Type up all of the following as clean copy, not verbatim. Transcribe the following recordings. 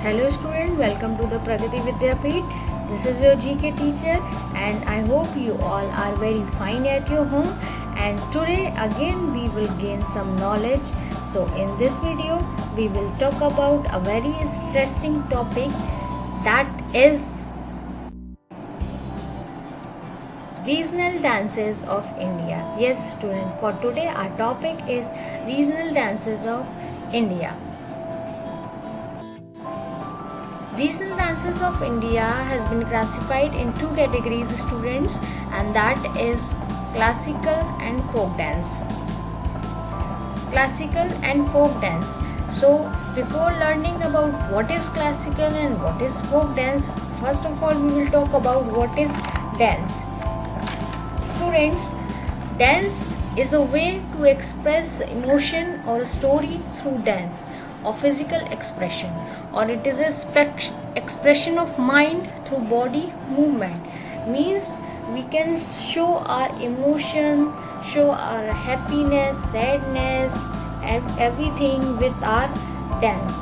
Hello student, welcome to the Pragati Vidyapeeth. This is your GK teacher and I hope you all are very fine at your home, and today again we will gain some knowledge. So in this video we will talk about a very interesting topic, that is regional dances of India. Yes student, for today our topic is regional dances of India. Regional dances of India has been classified in two categories, students, and that is classical and folk dance. Classical and folk dance. So before learning about what is classical and what is folk dance, first of all we will talk about what is dance. Students, dance is a way to express emotion or a story through dance or physical expression, or it is a expression of mind through body movement. Means we can show our emotion, show our happiness, sadness, and everything with our dance,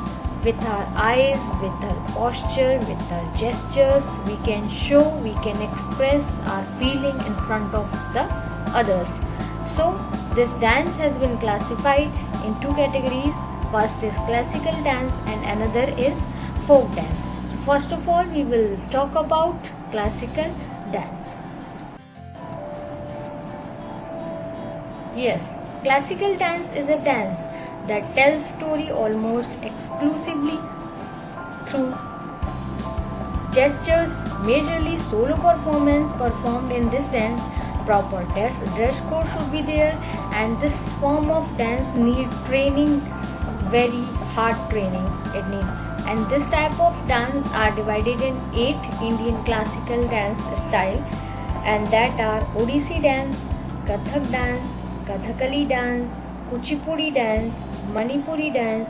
with our eyes, with our posture, with our gestures. We can show, we can express our feeling in front of the others. So this dance has been classified in two categories. First is classical dance and another is folk dance. So first of all we will talk about classical dance. Yes, classical dance is a dance that tells story almost exclusively through gestures, majorly solo performance performed in this dance. Proper dress code should be there, and this form of dance need training, very hard training it needs. And this type of dance are divided in 8 Indian classical dance style, and that are Odissi dance, Kathak dance, Kathakali dance, Kuchipudi dance, Manipuri dance,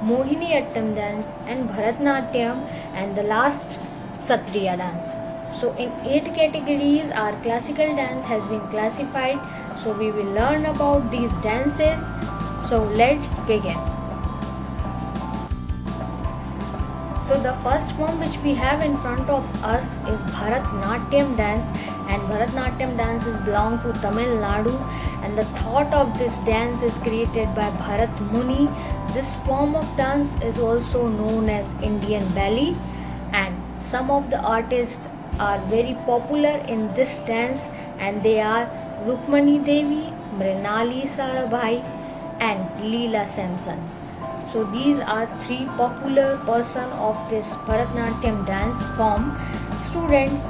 Mohiniyattam dance, and Bharatnatyam, and the last Satriya dance. So in 8 categories our classical dance has been classified. So we will learn about these dances. So let's begin. So the first form which we have in front of us is Bharatnatyam dance, and Bharatnatyam dance is belong to Tamil Nadu, and the thought of this dance is created by Bharat Muni. This form of dance is also known as Indian ballet, and some of the artists are very popular in this dance, and they are Rukmani Devi, Mrinali Sarabhai, and Leela Samson. So these are 3 popular person of this Bharatnatyam dance form. Students,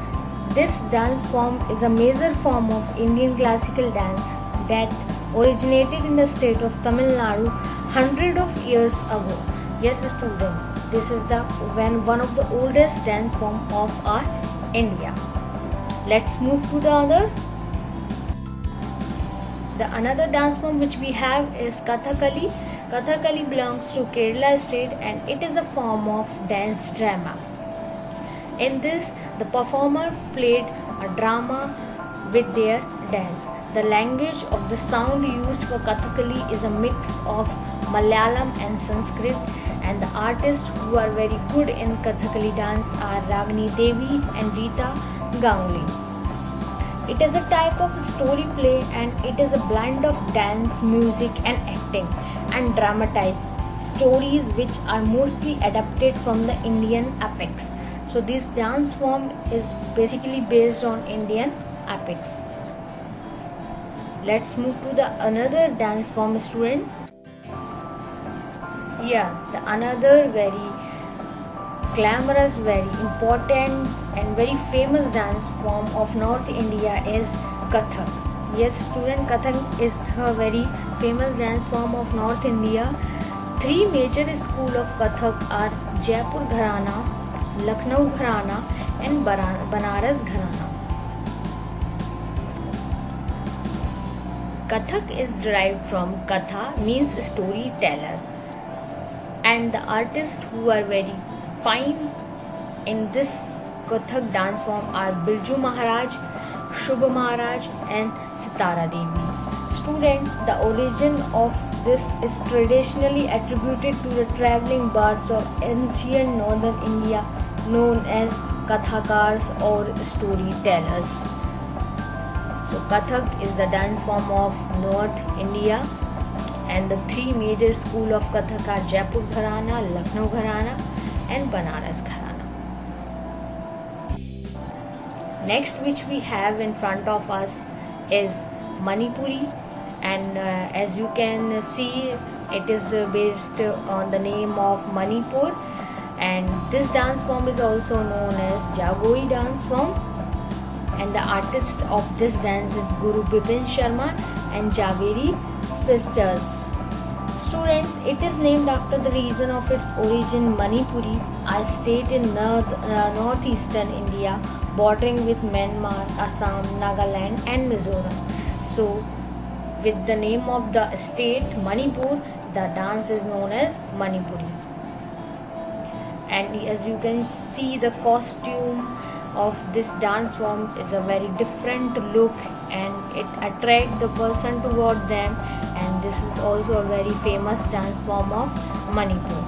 this dance form is a major form of Indian classical dance that originated in the state of Tamil Nadu hundred of years ago. Yes student, this is one of the oldest dance form of our India. Let's move to the other. The another dance form which we have is Kathakali. Kathakali belongs to Kerala state, and it is a form of dance drama. In this, the performer played a drama with their dance. The language of the sound used for Kathakali is a mix of Malayalam and Sanskrit, and the artists who are very good in Kathakali dance are Ragini Devi and Rita Ganguly. It is a type of story play, and it is a blend of dance, music and acting, and dramatized stories which are mostly adapted from the Indian epics. So this dance form is basically based on Indian epics. Let's move to the another dance form, student. Yeah, the another very glamorous, very important and very famous dance form of North India is Kathak. Yes student, Kathak is the very famous dance form of North India. 3 major schools of Kathak are Jaipur Gharana, Lucknow Gharana and Banaras Gharana. Kathak is derived from Katha, means storyteller, and the artists who are very fine in this Kathak dance form are Birju Maharaj, Shubh Maharaj and Sitara Devi. Student, the origin of this is traditionally attributed to the traveling bards of ancient northern India known as Kathakars or storytellers. So Kathak is the dance form of North India, and the three major schools of Kathak are Jaipur Gharana, Lucknow Gharana and Banaras Gharana. Next which we have in front of us is Manipuri, and as you can see it is based on the name of Manipur, and this dance form is also known as Jagoi dance form, and the artist of this dance is Guru Bipin Sharma and Javeri sisters. Students, it is named after the region of its origin, Manipuri, a state in northeastern India bordering with Myanmar, Assam, Nagaland and Mizoram. So with the name of the state Manipur, the dance is known as Manipuri. And as you can see, the costume of this dance form is a very different look and it attracts the person toward them, and this is also a very famous dance form of Manipur.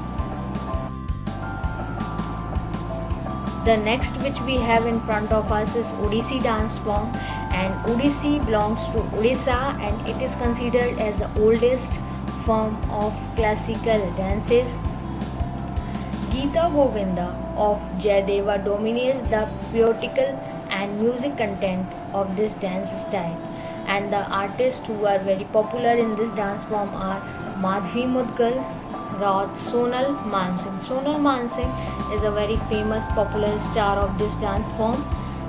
The next which we have in front of us is Odissi dance form, and Odissi belongs to Odisha and it is considered as the oldest form of classical dances. Gita Govinda of Jayadeva dominates the poetical and music content of this dance style, and the artists who are very popular in this dance form are Madhvi Mudgal, Raut, Sonal Mansingh. Sonal Mansingh is a very famous popular star of this dance form,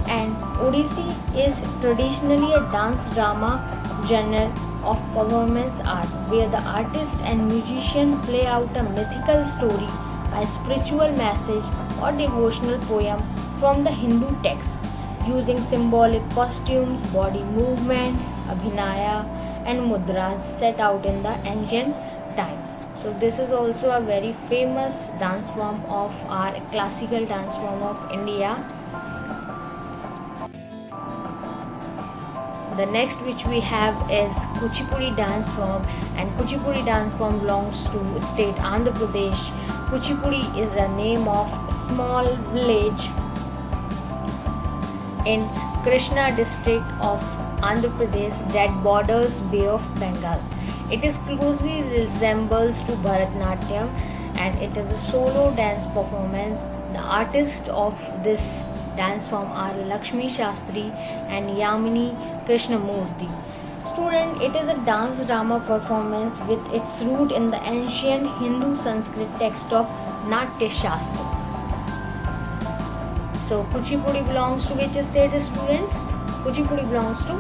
and Odissi is traditionally a dance drama genre of performance art where the artist and musician play out a mythical story, a spiritual message or devotional poem from the Hindu text using symbolic costumes, body movement, abhinaya and mudras set out in the ancient time. So this is also a very famous dance form of our classical dance form of India. The next which we have is Kuchipudi dance form, and Kuchipudi dance form belongs to state Andhra Pradesh. Kuchipudi is the name of small village in Krishna district of Andhra Pradesh that borders Bay of Bengal. It is closely resembles to Bharatanatyam and it is a solo dance performance. The artists of this dance form are Lakshmi Shastri and Yamini Krishnamurti. Student, it is a dance drama performance with its root in the ancient Hindu Sanskrit text of Natya Shastra. So Kuchipudi belongs to which state, students? Kuchipudi belongs to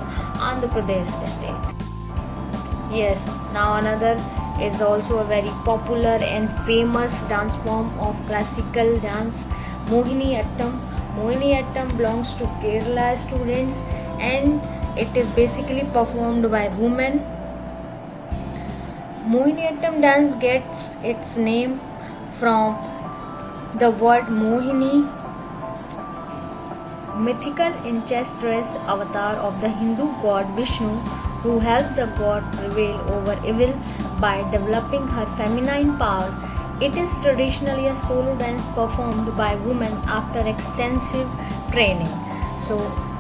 Andhra Pradesh state. Yes, now another is also a very popular and famous dance form of classical dance, Mohiniyattam. Mohiniyattam belongs to Kerala, students, and it is basically performed by women. Mohiniyattam dance gets its name from the word Mohini, mythical incestuous avatar of the Hindu god Vishnu, who helped the god prevail over evil by developing her feminine power. It is traditionally a solo dance performed by women after extensive training. So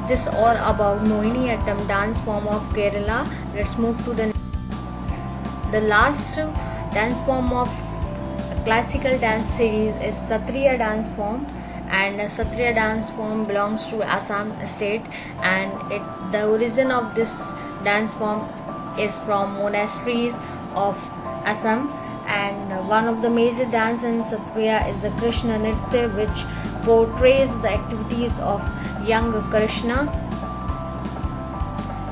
this all about Mohiniyattam dance form of Kerala. Let's move to the last dance form of classical dance series is Satriya dance form, and Satriya dance form belongs to Assam state, and the origin of this dance form is from monasteries of Assam, and one of the major dance in Satriya is the Krishna Nritya, which portrays the activities of young Krishna.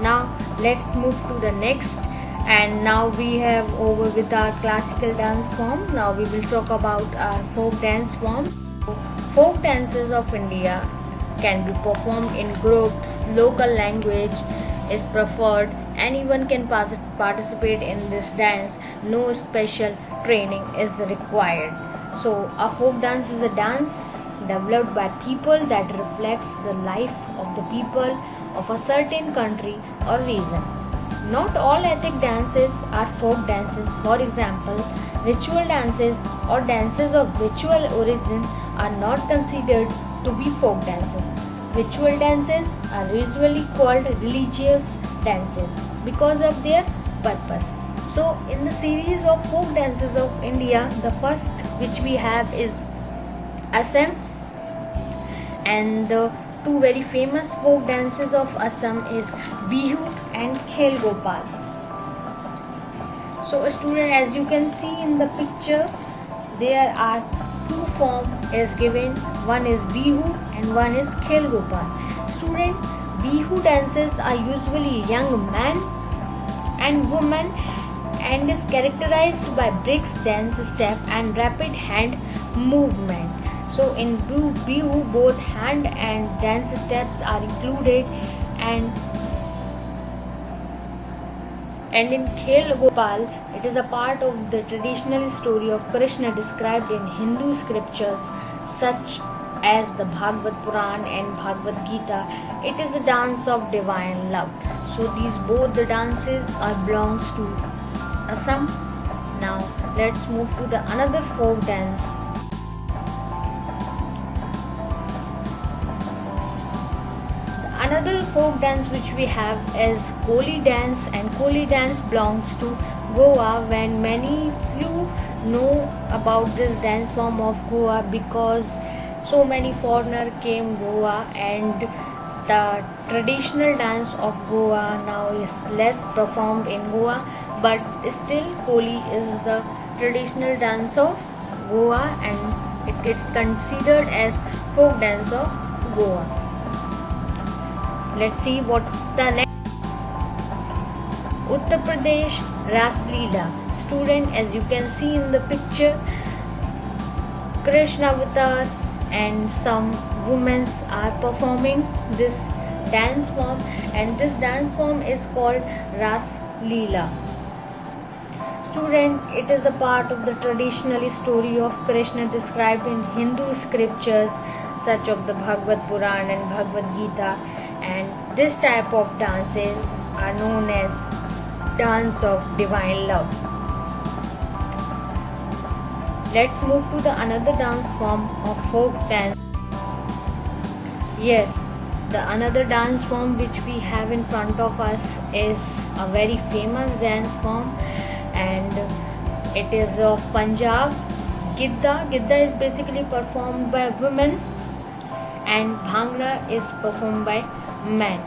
Now let's move to the next, and now we have over with our classical dance form. Now we will talk about our folk dance form. Folk dances of India can be performed in groups, local language is preferred, anyone can participate in this dance, no special training is required. So a folk dance is a dance developed by people that reflects the life of the people of a certain country or region. Not all ethnic dances are folk dances. For example, ritual dances or dances of ritual origin are not considered to be folk dances. Ritual dances are usually called religious dances because of their purpose. So, in the series of folk dances of India, the first which we have is Assam, and the two very famous folk dances of Assam is Bihu and Khel Gopal. So, a student, as you can see in the picture, there are two form is given. One is Bihu and one is Khel Gopal. Student, Bihu dances are usually young men and women and is characterized by bricks dance step and rapid hand movement. So in Bihu, both hand and dance steps are included, and in Khel Gopal, it is a part of the traditional story of Krishna described in Hindu scriptures such as the Bhagavad Puran and Bhagavad Gita. It is a dance of divine love. So these both the dances are belongs to Assam. Now let's move to the another folk dance. Another folk dance which we have is Koli dance, and Koli dance belongs to Goa. When many few know about this dance form of Goa because so many foreigners came Goa, and the traditional dance of Goa now is less performed in Goa, but still Koli is the traditional dance of Goa and it is considered as folk dance of Goa. Let's see what's the next. Uttar Pradesh Ras Leela. Student, as you can see in the picture, Krishna Avatar and some women are performing this dance form, and this dance form is called Ras Leela. Student, it is the part of the traditional story of Krishna described in Hindu scriptures such of the Bhagavad Puran and Bhagavad Gita, and this type of dances are known as dance of divine love. Let's move to the another dance form of folk dance. Yes, the another dance form which we have in front of us is a very famous dance form, and it is of Punjab. Gidda. Gidda is basically performed by women, and Bhangra is performed by men.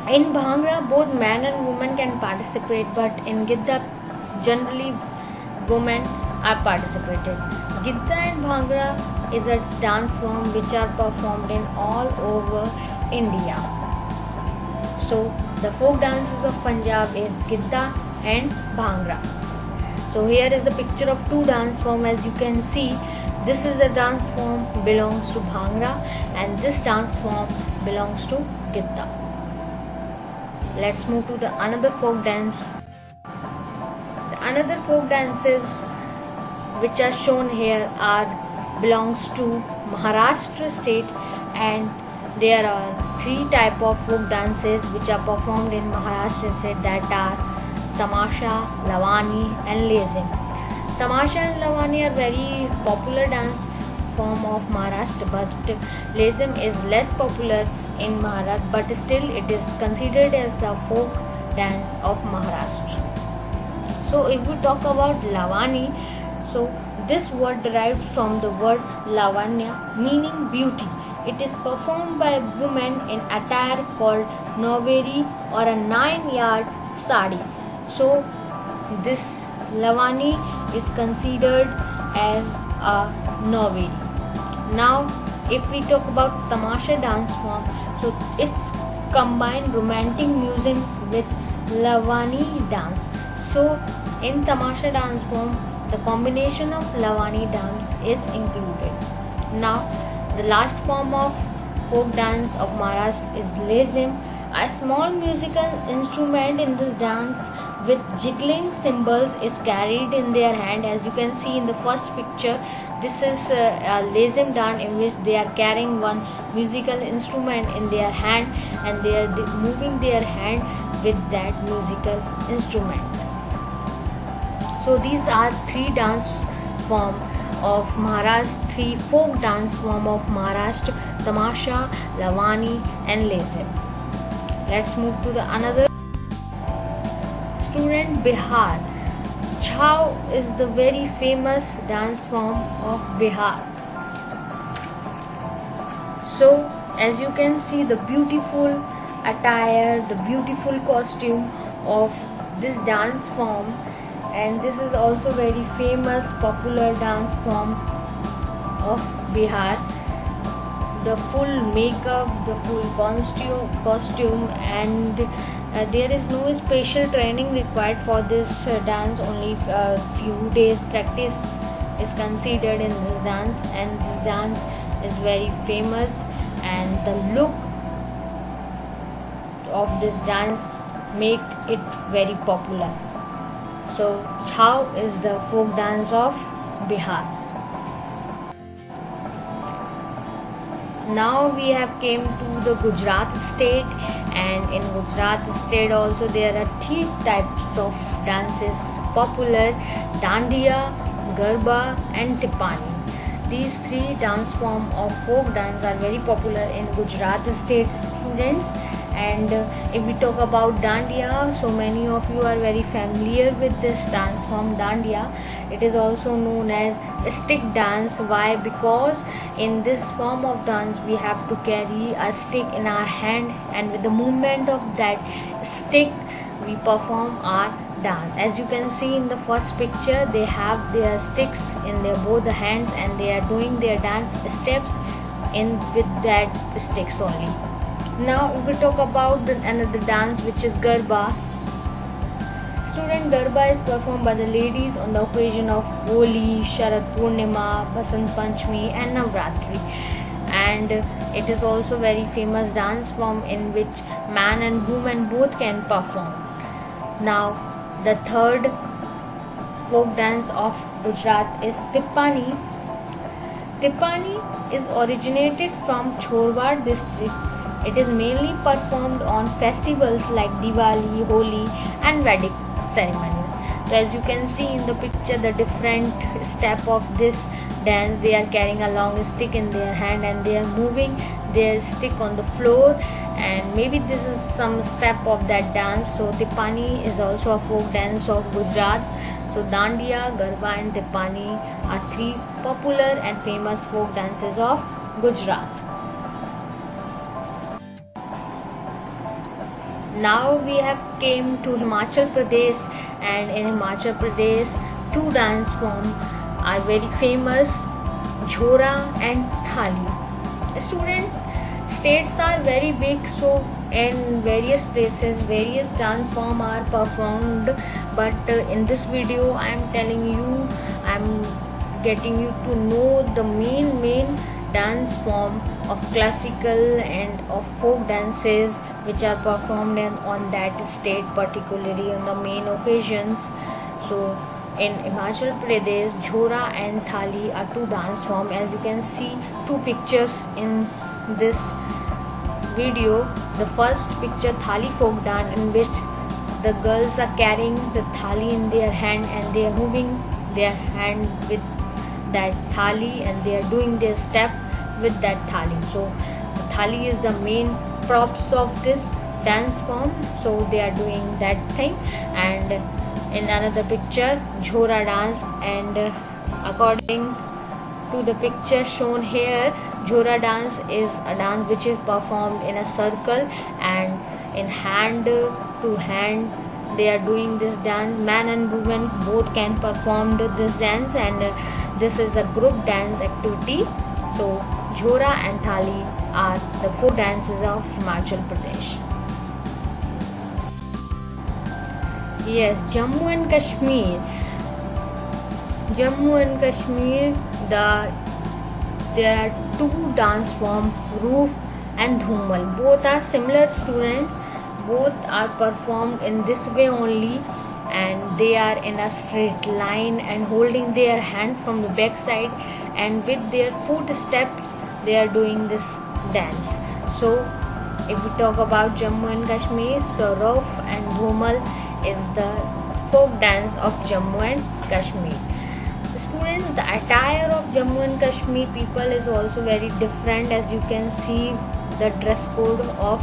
In Bhangra, both men and women can participate, but in Gidda, generally women are participated. Gidda and Bhangra is a dance form which are performed in all over India. So the folk dances of Punjab is Gidda and Bhangra. So here is the picture of two dance form. As you can see, this is a dance form belongs to Bhangra, and this dance form belongs to Gidda. Let's move to the another folk dance. The another folk dances which are shown here are belongs to Maharashtra state, and there are three type of folk dances which are performed in Maharashtra state, that are Tamasha, Lavani and Lezim. Tamasha and Lavani are very popular dance form of Maharashtra, but Lezim is less popular in Maharashtra, but still it is considered as the folk dance of Maharashtra. So if we talk about Lavani, so this word derived from the word Lavanya, meaning beauty. It is performed by women in attire called Noveri or a 9-yard sari. So this Lavani is considered as a Noveri. Now if we talk about Tamasha dance form, so it's combined romantic music with Lavani dance. So in Tamasha dance form, the combination of Lavani dance is included. Now the last form of folk dance of Maharashtra is Lezim, a small musical instrument in this dance with jiggling cymbals is carried in their hand. As you can see in the first picture, this is a lazim dance in which they are carrying one musical instrument in their hand, and they are moving their hand with that musical instrument. So these are three dance form of Maharashtra, three folk dance form of Maharashtra: Tamasha, Lavani and Lazim. Let's move to the another student, Bihar. Chhau is the very famous dance form of Bihar. So as you can see, the beautiful attire, the beautiful costume of this dance form, and this is also very famous popular dance form of Bihar. The full makeup, the full costume and there is no special training required for this dance. Only a few days practice is considered in this dance, and this dance is very famous, and the look of this dance make it very popular. So Chhau is the folk dance of Bihar. Now we have came to the Gujarat state, and in Gujarat state also there are three types of dances popular: Dandiya, Garba and Tipani. These three dance form of folk dance are very popular in Gujarat state, students. And if we talk about Dandiya, so many of you are very familiar with this dance form Dandiya. It is also known as stick dance. Why? Because in this form of dance we have to carry a stick in our hand, and with the movement of that stick we perform our dance. As you can see in the first picture, they have their sticks in their both the hands, and they are doing their dance steps in with that sticks only. Now we talk about another dance, which is Garba. Student, Garba is performed by the ladies on the occasion of Holi, Sharad Purnima, Basant Panchami and Navratri. And it is also very famous dance form in which man and woman both can perform. Now the third folk dance of Gujarat is Tipani. Tipani is originated from Chorwad district. It is mainly performed on festivals like Diwali, Holi and Vedic ceremonies. So as you can see in the picture, the different step of this dance, they are carrying a long stick in their hand and they are moving their stick on the floor, and maybe this is some step of that dance. So Tipani is also a folk dance of Gujarat. So Dandiya, Garba and Tipani are three popular and famous folk dances of Gujarat. Now we have came to Himachal Pradesh, and in Himachal Pradesh two dance forms are very famous: Jhora and Thali. Student, states are very big, so in various places various dance forms are performed, but in this video I am telling you, I am getting you to know the main dance form of classical and of folk dances which are performed on that state, particularly on the main occasions. So in Himachal Pradesh, Jhora and Thali are two dance forms. As you can see two pictures in this video. The first picture, Thali folk dance, in which the girls are carrying the thali in their hand and they are moving their hand with that thali, and they are doing their step with that thali. So the thali is the main props of this dance form, so they are doing that thing. And in another picture, Jhora dance, and according to the picture shown here, Jhora dance is a dance which is performed in a circle, and in hand to hand they are doing this dance. Man and woman both can perform this dance, and this is a group dance activity. So Jhora and Thali are the folk dances of Himachal Pradesh. Yes, Jammu and Kashmir. Jammu and Kashmir, there are two dance forms, Roof and Dhumal. Both are similar, students. Both are performed in this way only. and they are in a straight line and holding their hand from the back side, and with their footsteps they are doing this dance. So if we talk about Jammu and Kashmir, so Rauf and Dhumal is the folk dance of Jammu and Kashmir. Students, the attire of Jammu and Kashmir people is also very different. As you can see, the dress code of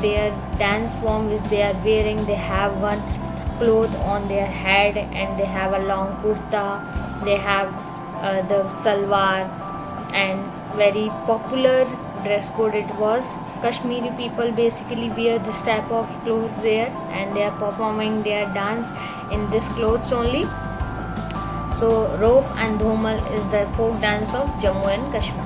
their dance form which they are wearing, they have one cloth on their head and they have a long kurta, they have the salwar, and very popular dress code it was. Kashmiri people basically wear this type of clothes there, and they are performing their dance in this clothes only. So Rauf and Dhumal is the folk dance of Jammu and Kashmir.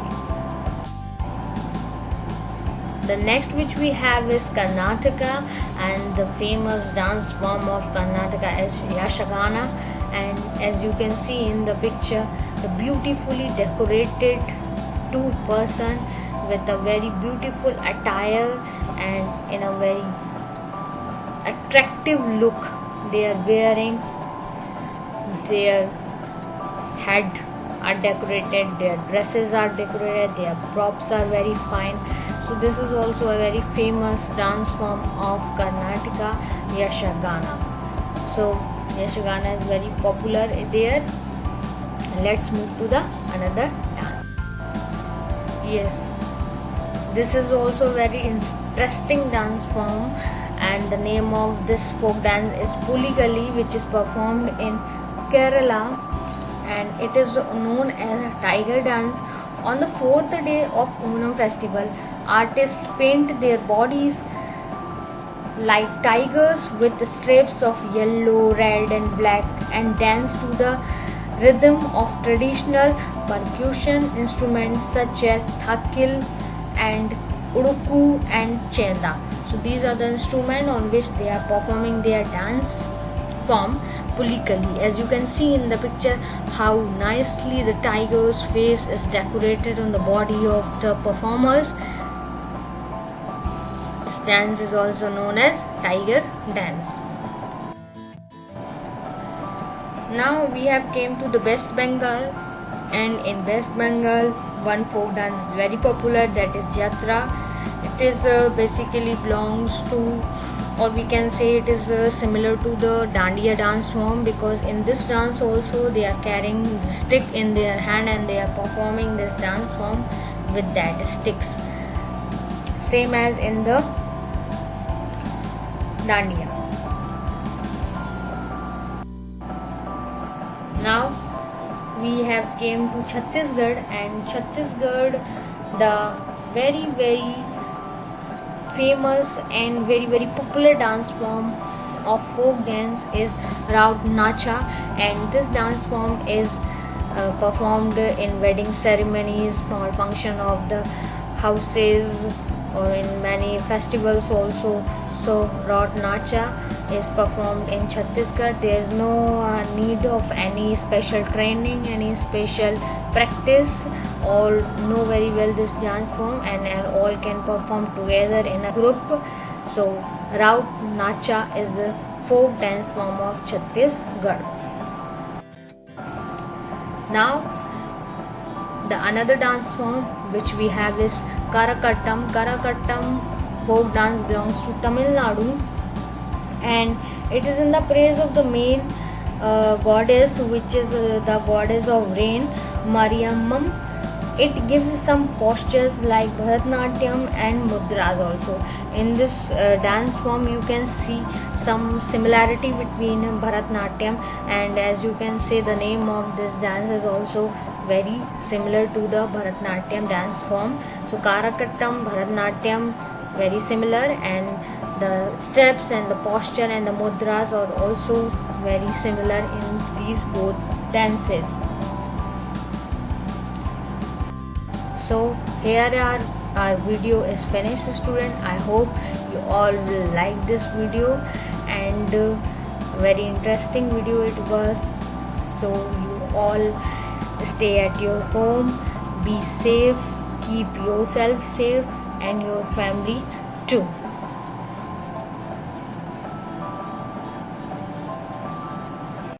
The next which we have is Karnataka, and the famous dance form of Karnataka is Yashagana. And as you can see in the picture, the beautifully decorated two-person with a very beautiful attire and in a very attractive look they are wearing. Their head are decorated, their dresses are decorated, their props are very fine. So this is also a very famous dance form of Karnataka, Yashagana. So Yashagana is very popular there. Let's move to the another dance. Yes, this is also very interesting dance form, and the name of this folk dance is Puligali, which is performed in Kerala, and it is known as a tiger dance. On the fourth day of Onam festival, artists paint their bodies like tigers with the stripes of yellow, red and black, and dance to the rhythm of traditional percussion instruments such as thakil and uduku and chenda. So these are the instruments on which they are performing their dance form Pulikali. As you can see in the picture, how nicely the tiger's face is decorated on the body of the performers. This dance is also known as tiger dance. Now we have came to the West Bengal, and in West Bengal one folk dance is very popular, that is Jatra. It is basically belongs to, or we can say it is similar to the Dandiya dance form, because in this dance also they are carrying the stick in their hand and they are performing this dance form with that sticks, same as in the Dandiya. Now we have came to Chhattisgarh, and Chhattisgarh, the very famous and very popular dance form of folk dance is Raut Nacha, and this dance form is performed in wedding ceremonies, small function of the houses, or in many festivals also. So Raut Nacha is performed in Chhattisgarh. There is no need of any special training, any special practice. All know very well this dance form, and all can perform together in a group. So Raut Nacha is the folk dance form of Chhattisgarh. Now the another dance form which we have is Karakattam. Karakattam folk dance belongs to Tamil Nadu, and it is in the praise of the main goddess, which is the goddess of rain, Mariammam. It gives some postures like Bharatanatyam and Mudras also. In this dance form you can see some similarity between Bharatanatyam, and as you can see, the name of this dance is also very similar to the Bharatanatyam dance form. So Karakattam, Bharatanatyam, very similar, and the steps and the posture and the mudras are also very similar in these both dances. So here our video is finished, student. I hope you all will like this video, and very interesting video it was. So you all stay at your home, be safe, keep yourself safe and your family too.